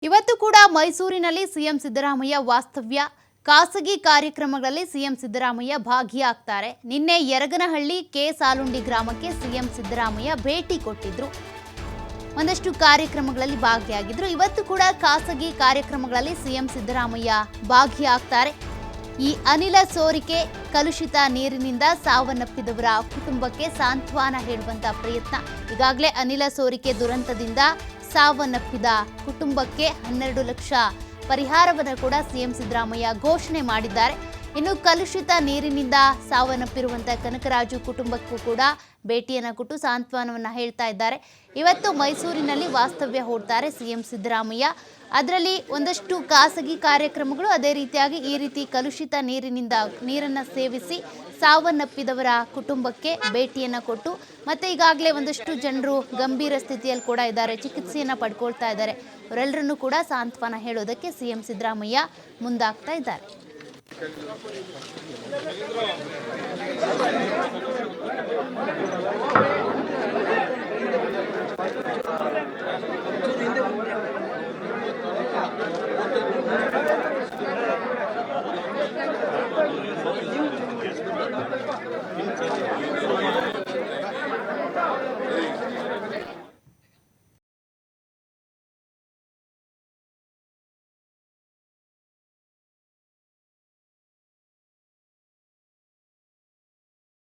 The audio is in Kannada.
ಇವತ್ತು ಕೂಡ ಮೈಸೂರಿನಲ್ಲಿ ಸಿಎಂ ಸಿದ್ದರಾಮಯ್ಯ ವಾಸ್ತವ್ಯ. ಖಾಸಗಿ ಕಾರ್ಯಕ್ರಮಗಳಲ್ಲಿ ಸಿಎಂ ಸಿದ್ದರಾಮಯ್ಯ ಭಾಗಿಯಾಗ್ತಾರೆ. ನಿನ್ನೆ ಯರಗನಹಳ್ಳಿ ಕೆ ಸಾಲುಂಡಿ ಗ್ರಾಮಕ್ಕೆ ಸಿಎಂ ಸಿದ್ದರಾಮಯ್ಯ ಭೇಟಿ ಕೊಟ್ಟಿದ್ರು. ಒಂದಷ್ಟು ಕಾರ್ಯಕ್ರಮಗಳಲ್ಲಿ ಭಾಗಿಯಾಗಿದ್ರು. ಇವತ್ತು ಕೂಡ ಖಾಸಗಿ ಕಾರ್ಯಕ್ರಮಗಳಲ್ಲಿ ಸಿಎಂ ಸಿದ್ದರಾಮಯ್ಯ ಭಾಗಿಯಾಗ್ತಾರೆ. ಈ ಅನಿಲ ಸೋರಿಕೆ, ಕಲುಷಿತ ನೀರಿನಿಂದ ಸಾವನ್ನಪ್ಪಿದವರ ಕುಟುಂಬಕ್ಕೆ ಸಾಂತ್ವನ ಹೇಳುವಂತ ಪ್ರಯತ್ನ. ಈಗಾಗಲೇ ಅನಿಲ ಸೋರಿಕೆ ದುರಂತದಿಂದ ಸಾವನ್ನಪ್ಪಿದ ಕುಟುಂಬಕ್ಕೆ 12 ಲಕ್ಷ ಪರಿಹಾರವನ್ನು ಕೂಡ ಸಿಎಂ ಸಿದ್ದರಾಮಯ್ಯ ಘೋಷಣೆ ಮಾಡಿದ್ದಾರೆ. ಇನ್ನು ಕಲುಷಿತ ನೀರಿನಿಂದ ಸಾವನ್ನಪ್ಪಿರುವಂತಹ ಕನಕರಾಜು ಕುಟುಂಬಕ್ಕೂ ಕೂಡ ಭೇಟಿಯನ್ನು ಕೊಟ್ಟು ಸಾಂತ್ವನವನ್ನು ಹೇಳ್ತಾ ಇದ್ದಾರೆ. ಇವತ್ತು ಮೈಸೂರಿನಲ್ಲಿ ವಾಸ್ತವ್ಯ ಹೂಡ್ತಾರೆ ಸಿಎಂ ಸಿದ್ದರಾಮಯ್ಯ. ಅದರಲ್ಲಿ ಒಂದಷ್ಟು ಖಾಸಗಿ ಕಾರ್ಯಕ್ರಮಗಳು, ಅದೇ ರೀತಿಯಾಗಿ ಈ ರೀತಿ ಕಲುಷಿತ ನೀರನ್ನು ಸೇವಿಸಿ ಸಾವನ್ನಪ್ಪಿದವರ ಕುಟುಂಬಕ್ಕೆ ಭೇಟಿಯನ್ನು ಕೊಟ್ಟು ಮತ್ತೆ ಈಗಾಗಲೇ ಒಂದಷ್ಟು ಜನರು ಗಂಭೀರ ಸ್ಥಿತಿಯಲ್ಲಿ ಕೂಡ ಇದ್ದಾರೆ, ಚಿಕಿತ್ಸೆಯನ್ನು ಪಡ್ಕೊಳ್ತಾ ಇದ್ದಾರೆ. ಅವರೆಲ್ಲರನ್ನೂ ಕೂಡ ಸಾಂತ್ವನ ಹೇಳೋದಕ್ಕೆ ಸಿಎಂ ಸಿದ್ದರಾಮಯ್ಯ ಮುಂದಾಗ್ತಾ ಇದ್ದಾರೆ.